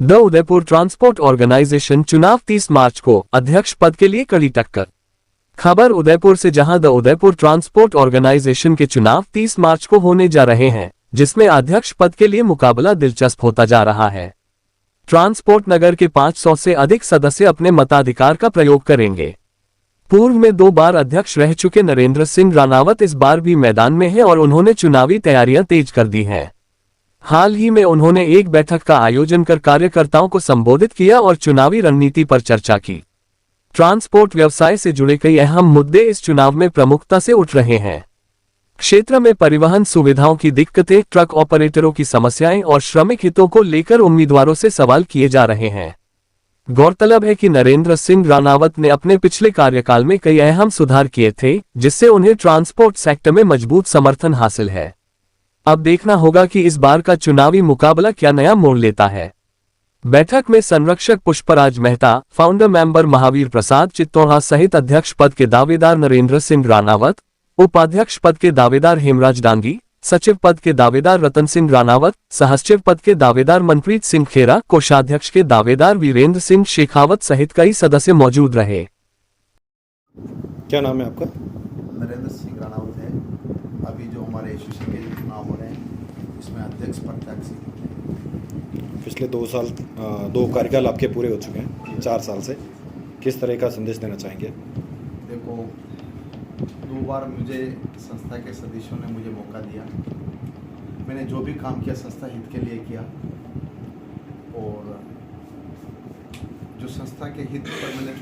The Udaipur transport organisation चुनाव 30 मार्च को, अध्यक्ष पद के लिए कड़ी टक्कर। खबर उदयपुर से, जहां द उदयपुर ट्रांसपोर्ट ऑर्गेनाइजेशन के चुनाव 30 मार्च को होने जा रहे हैं, जिसमें अध्यक्ष पद के लिए मुकाबला दिलचस्प होता जा रहा है। ट्रांसपोर्ट नगर के 500 से अधिक सदस्य अपने मताधिकार का प्रयोग करेंगे। पूर्व में 2 बार अध्यक्ष रह चुके नरेंद्र सिंह राणावत इस बार भी मैदान में हैं और उन्होंने चुनावी तैयारियां तेज कर दी हैं। हाल ही में उन्होंने एक बैठक का आयोजन कर कार्यकर्ताओं को संबोधित किया और चुनावी रणनीति पर चर्चा की। ट्रांसपोर्ट व्यवसाय से जुड़े कई अहम मुद्दे इस चुनाव में प्रमुखता से उठ रहे हैं। क्षेत्र में परिवहन सुविधाओं की दिक्कतें, ट्रक ऑपरेटरों की समस्याएं और श्रमिक हितों को लेकर उम्मीदवारों से सवाल किए जा रहे हैं। गौरतलब है कि नरेंद्र सिंह राणावत ने अपने पिछले कार्यकाल में कई अहम सुधार किए थे, जिससे उन्हें ट्रांसपोर्ट सेक्टर में मजबूत समर्थन हासिल है। अब देखना होगा कि इस बार का चुनावी मुकाबला क्या नया मोड़ लेता है। बैठक में संरक्षक पुष्पराज मेहता, फाउंडर मेंबर महावीर प्रसाद चित्तौड़ा सहित अध्यक्ष पद के दावेदार नरेंद्र सिंह राणावत, उपाध्यक्ष पद के दावेदार हेमराज डांगी, सचिव पद के दावेदार रतन सिंह राणावत, सहसचिव पद के दावेदार मनप्रीत सिंह खेरा, कोषाध्यक्ष के दावेदार वीरेंद्र सिंह शेखावत सहित कई सदस्य मौजूद रहे। क्या नाम है आपका? नरेंद्र सिंह राणावत है। अभी जो हमारे एसोसिएशन के चुनाव हो रहे हैं, इसमें अध्यक्ष प्रत्याशी हैं। पिछले 2 साल 2 कार्यकाल आपके पूरे हो चुके हैं, 4 साल से। किस तरह का संदेश देना चाहेंगे? देखो, 2 बार मुझे संस्था के सदस्यों ने मुझे मौका दिया। मैंने जो भी काम किया संस्था हित के लिए किया, और जो संस्था के हित पर मैंने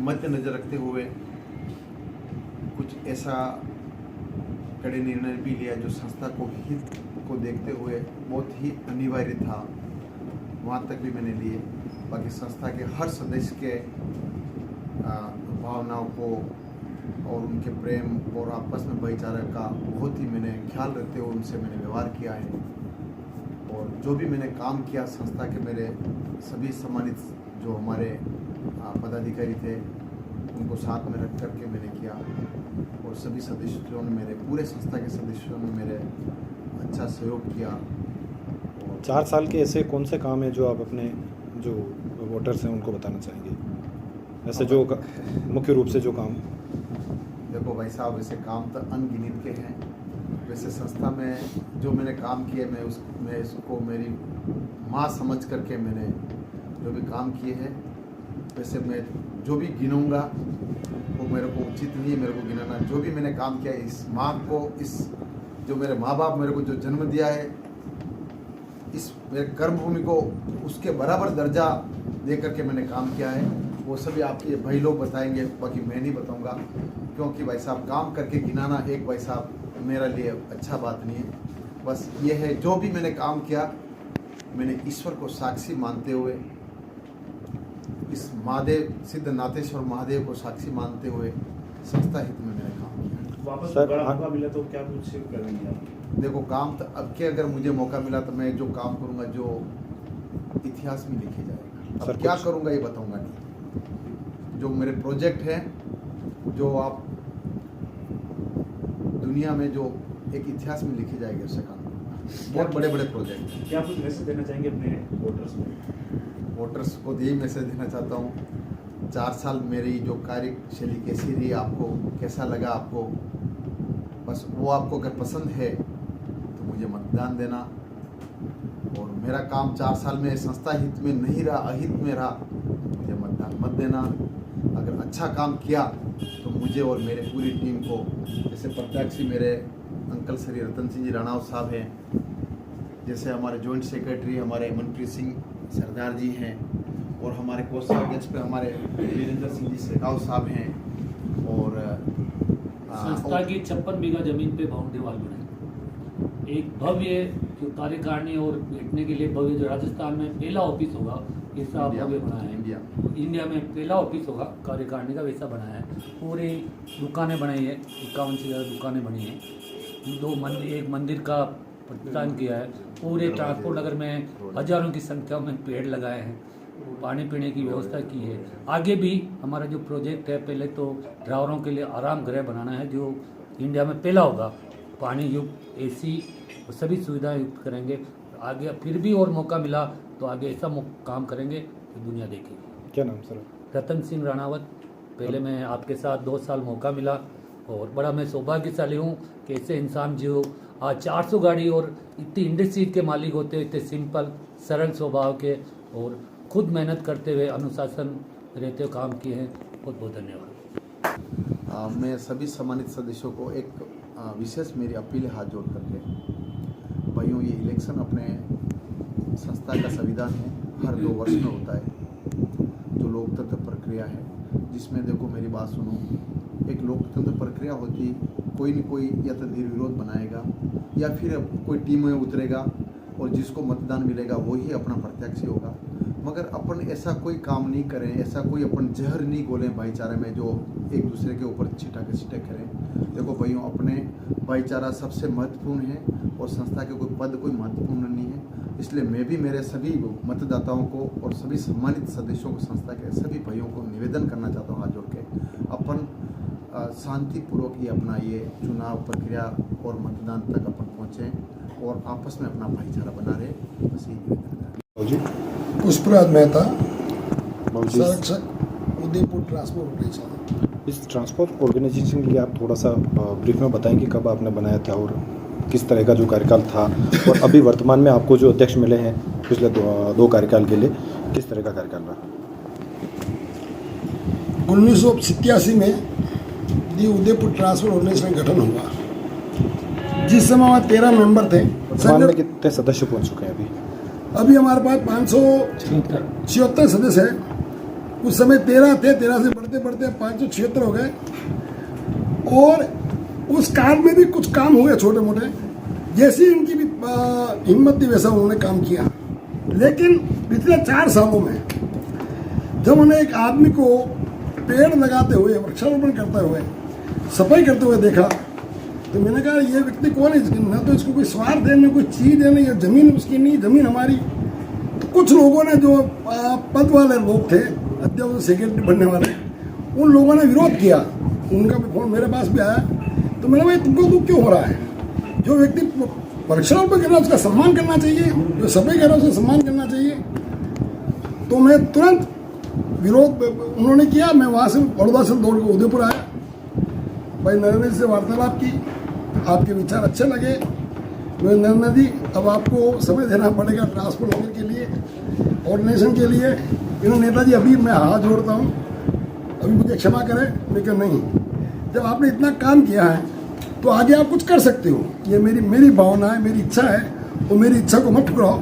मद्देनजर रखते हुए कुछ ऐसा कड़े निर्णय भी लिया जो संस्था को हित को देखते हुए बहुत ही अनिवार्य था, वहाँ तक भी मैंने लिए। बाकी संस्था के हर सदस्य के भावनाओं को और उनके प्रेम और आपस में भाईचारा का बहुत ही मैंने ख्याल रखते हुए उनसे मैंने व्यवहार किया है। और जो भी मैंने काम किया संस्था के मेरे सभी सम्मानित जो हमारे पदाधिकारी थे उनको साथ में रख करके मैंने किया, और सभी सदस्यों ने मेरे पूरे संस्था के सदस्यों ने मेरे अच्छा सहयोग किया। 4 साल के ऐसे कौन से काम हैं जो आप अपने जो वोटर्स हैं उनको बताना चाहेंगे? ऐसे जो मुख्य रूप से जो काम। देखो भाई साहब, वैसे काम तो अनगिनत के हैं। वैसे संस्था में जो मैंने काम किए मैं इसको मेरी माँ समझ करके मैंने जो भी काम किए हैं, वैसे मैं जो भी गिनूंगा वो मेरे को उचित नहीं है मेरे को गिनाना। जो भी मैंने काम किया इस माँ को, इस जो मेरे माँ बाप मेरे को जो जन्म दिया है, इस मेरे कर्मभूमि को उसके बराबर दर्जा दे करके मैंने काम किया है। वो सभी आपके भाई लोग बताएंगे, बाकी मैं नहीं बताऊंगा, क्योंकि भाई साहब काम करके गिनाना एक भाई साहब मेरे लिए अच्छा बात नहीं है। बस ये है जो भी मैंने काम किया मैंने ईश्वर को साक्षी मानते हुए, इस महादेव सिद्ध नाथेश्वर महादेव को साक्षी मानते हुए संस्था हित में मैंने काम किया। वापस मौका मिला तो क्या कुछ करेंगे आप? देखो, काम तो अब के अगर मुझे मौका मिला तो मैं जो काम करूंगा जो इतिहास में लिखे जाएगा। अब क्या करूंगा ये बताऊंगा नहीं। जो मेरे प्रोजेक्ट हैं, जो आप दुनिया में जो एक इतिहास में लिखे जाएंगे उससे काम करूंगा। बहुत बड़े बड़े प्रोजेक्ट हैं। क्या कुछ मैसेज देना चाहेंगे अपने वोटर्स को? वोटर्स को यही मैसेज देना चाहता हूँ, 4 साल मेरी जो कार्यशैली कैसी रही, आपको कैसा लगा, आपको बस वो आपको अगर पसंद है तो मुझे मतदान देना। और मेरा काम 4 साल में संस्था हित में नहीं रहा, अहित में रहा, मुझे मतदान मत देना। अगर अच्छा काम किया तो मुझे और मेरे पूरी टीम को, जैसे प्रत्याशी मेरे अंकल श्री रतन सिंह जी राणावत साहब हैं, जैसे हमारे जॉइंट सेक्रेटरी हमारे मनप्रीत सिंह सरदार जी हैं, और हमारे कोषाध्यक्ष पे हमारे वीरेंद्र सिंह जी शेखावत साहब हैं, और संस्था की 56 बीघा जमीन पे बाउंड्री वाल बनाए। एक भव्य जो कार्यकारिणी और बैठने के लिए भव्य, जो राजस्थान में पहला ऑफिस होगा ऐसा भव्य बनाया है। इंडिया में पहला ऑफिस होगा कार्यकारिणी का, वैसा बनाया है। पूरी दुकानें बनाई है, 51 से ज़्यादा दुकानें बनी हैं। एक मंदिर का प्रतिष्ठान किया है। पूरे ट्रांसपोर्ट नगर में हजारों की संख्या में पेड़ लगाए हैं। पानी पीने की व्यवस्था की है। आगे भी हमारा जो प्रोजेक्ट है, पहले तो ड्राइवरों के लिए आराम गृह बनाना है जो इंडिया में पहला होगा। पानी युक्त, AC और सभी सुविधाएं युक्त करेंगे। आगे फिर भी और मौका मिला तो आगे ऐसा काम करेंगे तो दुनिया देखेगी। क्या नाम सर? रतन सिंह राणावत। पहले मैं आपके साथ 2 साल मौका मिला और बड़ा मैं सौभाग्यशाली हूँ कि ऐसे इंसान जो आज 400 गाड़ी और इतनी इंडस्ट्री के मालिक होते हैं, इतने सिंपल सरल स्वभाव के और खुद मेहनत करते हुए अनुशासन रहते हुए काम किए हैं। बहुत बहुत धन्यवाद। मैं सभी सम्मानित सदस्यों को एक विशेष मेरी अपील है हाथ जोड़ करके, भाइयों ये इलेक्शन अपने संस्था का संविधान है, हर 2 वर्ष में होता है, जो लोकतंत्र प्रक्रिया है जिसमें देखो मेरी बात सुनो, एक लोकतंत्र प्रक्रिया होती कोई न कोई या तो निर्विरोध बनाएगा या फिर कोई टीम में उतरेगा और जिसको मतदान मिलेगा वही अपना प्रत्याशी होगा। मगर अपन ऐसा कोई काम नहीं करें, ऐसा कोई अपन जहर नहीं घोलें भाईचारे में जो एक दूसरे के ऊपर छिटक करें। देखो भाइयों अपने भाईचारा सबसे महत्वपूर्ण है और संस्था के कोई पद कोई महत्वपूर्ण नहीं है। इसलिए मैं भी मेरे सभी मतदाताओं को और सभी सम्मानित सदस्यों को संस्था के सभी भाइयों को निवेदन करना चाहता हूँ हाथ जोड़ के, अपन शांतिपूर्वक ये अपना ये चुनाव प्रक्रिया और मतदान तक अपन पहुँचें और आपस में अपना भाईचारा बना रहे, बस यही निवेदन है। जी पुष्पराज मेहता, बाबूजी, संरक्षक उदयपुर ट्रांसपोर्ट ऑर्गेनाइजेशन। इस ट्रांसपोर्ट ऑर्गेनाइजेशन के लिए आप थोड़ा सा ब्रीफ में बताएंगे कब आपने बनाया था और किस तरह का जो कार्यकाल था, और अभी वर्तमान में आपको जो अध्यक्ष मिले हैं पिछले 2 कार्यकाल के लिए किस तरह का कार्यकाल रहा? 1987 में दी उदयपुर ट्रांसपोर्ट ऑर्गेनाइजेशन का गठन हुआ, जिस समय वहाँ 13 मेंबर थे। वर्तमान में कितने सदस्य पहुंच चुके हैं अभी? अभी हमारे पास 576 सदस्य हैं। उस समय 13 थे, 13 से बढ़ते बढ़ते 576 हो गए और उस काल में भी कुछ काम हुए छोटे मोटे, जैसी इनकी भी हिम्मत थी वैसा उन्होंने काम किया। लेकिन पिछले 4 सालों में जब उन्हें एक आदमी को पेड़ लगाते हुए, वृक्षारोपण करते हुए, सफाई करते हुए देखा तो मैंने कहा ये व्यक्ति कौन है, न तो इसको कोई स्वार्थ है, न कोई चीज़ है, नहीं ये ज़मीन उसकी नहीं, ज़मीन हमारी। तो कुछ लोगों ने जो पद वाले लोग थे, अध्यक्ष सेक्रेटरी बनने वाले, उन लोगों ने विरोध किया। उनका भी फोन मेरे पास भी आया, तो मैंने भाई तुमको दुख क्यों हो रहा है? जो व्यक्ति वृक्षारोपण कर रहा है उसका सम्मान करना चाहिए, जो सफाई कर रहा है उसका सम्मान करना चाहिए। तो मैं तुरंत विरोध उन्होंने किया। मैं वहाँ से बड़ौदा से दौड़ के उदयपुर आया, भाई नरेंद्र जी से वार्तालाप की, आपके विचार अच्छे लगे। मैं नरेंद्र जी अब आपको समय देना पड़ेगा ट्रांसपोर्ट नगर के लिए, ऑर्गेनाइजेशन के लिए। इन्होंने नेताजी अभी मैं हाथ जोड़ता हूँ, अभी मुझे क्षमा करें। लेकिन नहीं, जब आपने इतना काम किया है तो आगे आप कुछ कर सकते हो, ये मेरी भावना है, मेरी इच्छा है, और मेरी इच्छा को मत ठुकराओ।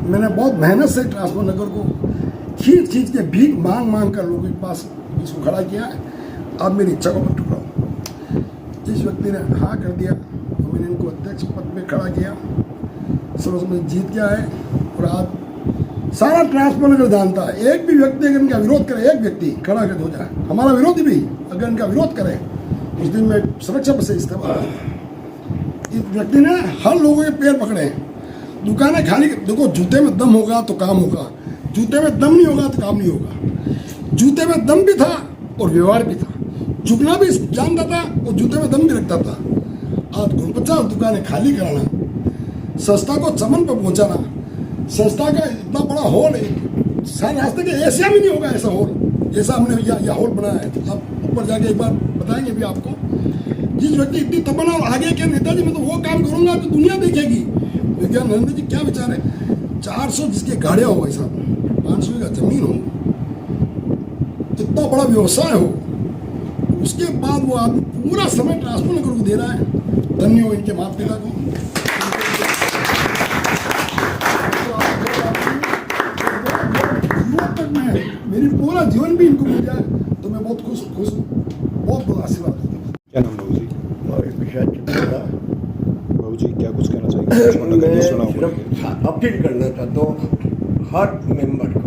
मैंने बहुत मेहनत से ट्रांसपोर्ट नगर को खींच के भीख मांग कर लोगों के पास इसको खड़ा किया है। आप मेरी इच्छा को मत ठुकराओ। जिस व्यक्ति ने हाँ कर दिया तो मैंने इनको अध्यक्ष पद पे खड़ा किया, सर्वसम्मति जीत गया है। और आज सारा ट्रांसपोर्ट नगर जानता है, एक भी व्यक्ति अगर इनका विरोध करे, एक व्यक्ति खड़ा कर हो जाए, हमारा विरोधी भी अगर इनका विरोध करे, उस दिन मैं सुरक्षा बल से इस्तीफा। इस व्यक्ति ने हर लोगों के पैर पकड़े, दुकानें खाली। देखो जूते में दम होगा तो काम होगा, जूते में दम नहीं होगा तो काम नहीं होगा। जूते में दम भी था और व्यवहार भी था, झुकना भी जानता था और जूते में दम भी रखता था। आज 49 दुकानें खाली कराना, संस्था को चमन पर पहुंचाना, संस्था का इतना बड़ा हॉल है, सारे रास्ते के एशिया में नहीं होगा ऐसा हॉल जैसा हमने यह हॉल बनाया है। आप ऊपर जाके एक बार बताएंगे भी आपको। जिस व्यक्ति इतनी तमन्ना और आगे के नेताजी मैं तो वो काम करूंगा तो दुनिया देखेगी। क्या नरेंद्र जी क्या विचार है? 400 जिसके गाड़ियाँ हो भाई साहब, 500 का जमीन हो, इतना बड़ा व्यवसाय हो, उसके बाद वो आदमी पूरा समय ट्रांसपोर्ट नगर को दे रहा है। धन्य हो इनके माता पिता को। मेरी पूरा जीवन भी इनको मिल जाए तो मैं बहुत खुश हूँ, बहुत आशीर्वाद देता हूँ। क्या नाम बाबू जी? बाबू जी क्या कुछ कहना मैं चाहिए? सिर्फ अपील करना चाहता हूँ हर मेंबर को,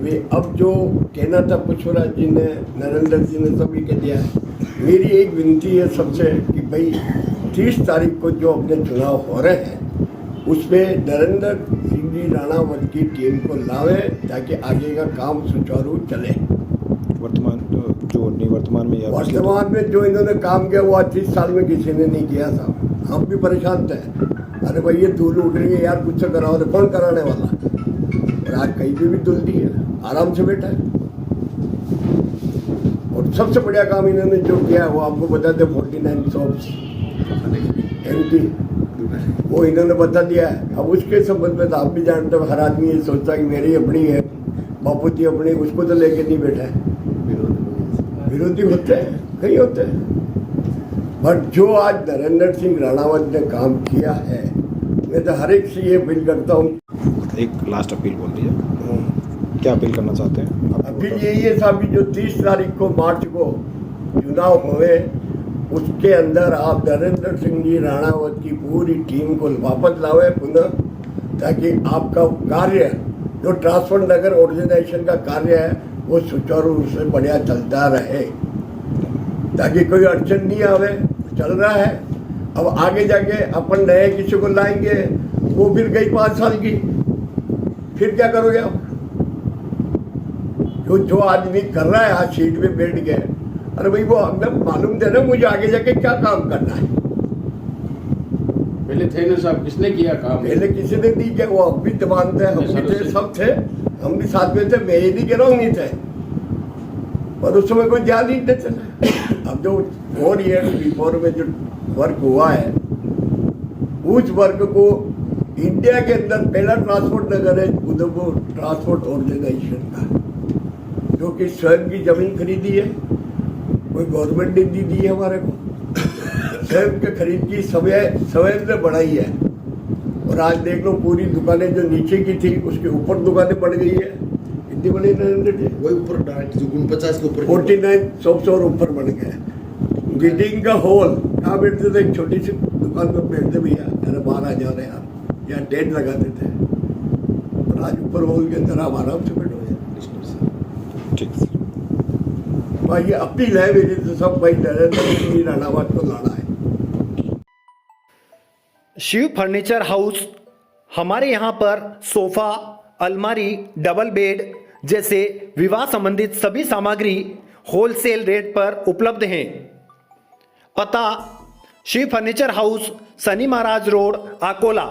वे अब जो कहना था पुष्पराज जी ने, नरेंद्र जी ने सभी कह दिया। मेरी एक विनती है सबसे कि भाई 30 तारीख को जो अपने चुनाव हो रहे हैं उसमें नरेंद्र सिंह जी राणावत की टीम को लावे ताकि आगे का काम सुचारू चले। वर्तमान में जो इन्होंने काम किया वो आज 30 साल में किसी ने नहीं किया था। हम भी परेशान थे, अरे भाई ये धूल उठ रही है यार, कुछ कराओ, तो कौन कराने वाला? आज कहीं पे भी दुल दी है, आराम से बैठा है। और सबसे बढ़िया काम इन्होंने जो किया है वो आपको बता दें, 49 शॉप्स एमटी वो इन्होंने बता दिया है। अब उसके संबंध में तो आप भी जानते हो, हर आदमी ये सोचता है कि मेरी अपनी है, बापूजी अपनी, उसको तो लेके नहीं बैठा है। विरोधी होते हैं, कहीं होते हैं, बट जो आज नरेंद्र सिंह राणावत ने काम किया है, मैं तो हर एक से ये अपील करता हूँ। एक लास्ट अपील बोल दीजिए, क्या अपील करना चाहते हैं आप? अपील यही है साहब कि जो 30 तारीख को मार्च को चुनाव हुए, उसके अंदर आप नरेंद्र सिंह जी राणावत की पूरी टीम को वापस लावे पुनः, ताकि आपका कार्य जो ट्रांसपोर्ट नगर ऑर्गेनाइजेशन का कार्य है वो सुचारू रूप से बढ़िया चलता रहे, ताकि कोई अड़चन नहीं आवे। चल रहा है, अब आगे जाके अपन नए किसी को लाएंगे, वो फिर गई 5 साल की, फिर क्या करोगे आप? जो आदमी कर रहा है आज सीट पे बैठ गए, अरे भाई वो एकदम मालूम थे ना मुझे आगे जाके क्या काम करना है। पहले थे ना साहब, किसने किया काम? पहले किसी ने नहीं किया, वो अब भी जवान थे, हम भी थे, सब थे, हम भी साथ में थे, मैं ये नहीं कह रहा हूँ नहीं थे, पर उस समय कोई ध्यान नहीं देते थे। अब जो 4 ईयर बिफोर में जो वर्क हुआ है, उस वर्क को इंडिया के अंदर पहला ट्रांसपोर्ट नगर है उधमपुर ट्रांसपोर्ट ऑर्गेनाइजेशन का, जो कि स्वयं की जमीन खरीदी है, कोई गवर्नमेंट ने नहीं दी है हमारे को, स्वयं के खरीद की स्वयं ने बढ़ाई है। और आज देख लो पूरी दुकानें जो नीचे की थी उसके ऊपर दुकानें बढ़ गई है। कितनी बड़ी नरेंद्र जी? वही ऊपर डायरेक्ट जो 49 के ऊपर 49 शॉप्स और ऊपर बढ़ गए। बिल्डिंग का हॉल कहाँ बैठते थे? एक छोटी सी दुकान पर बैठते भैया, अरे बाहर आ जाओ यार, यहाँ टेंट लगाते थे, और आज ऊपर हॉल के अंदर आप आराम से बैठो यार। ठीक है, भाई ये अपील है मेरी तो सब भाई नरेंद्र सिंह राणावत को लाना है। शिव फर्नीचर हाउस, हमारे यहाँ पर सोफा, अलमारी, डबल बेड जैसे विवाह संबंधित सभी सामग्री होलसेल रेट पर उपलब्ध हैं। पता शिव फर्नीचर हाउस, शनि महाराज रोड, अकोला।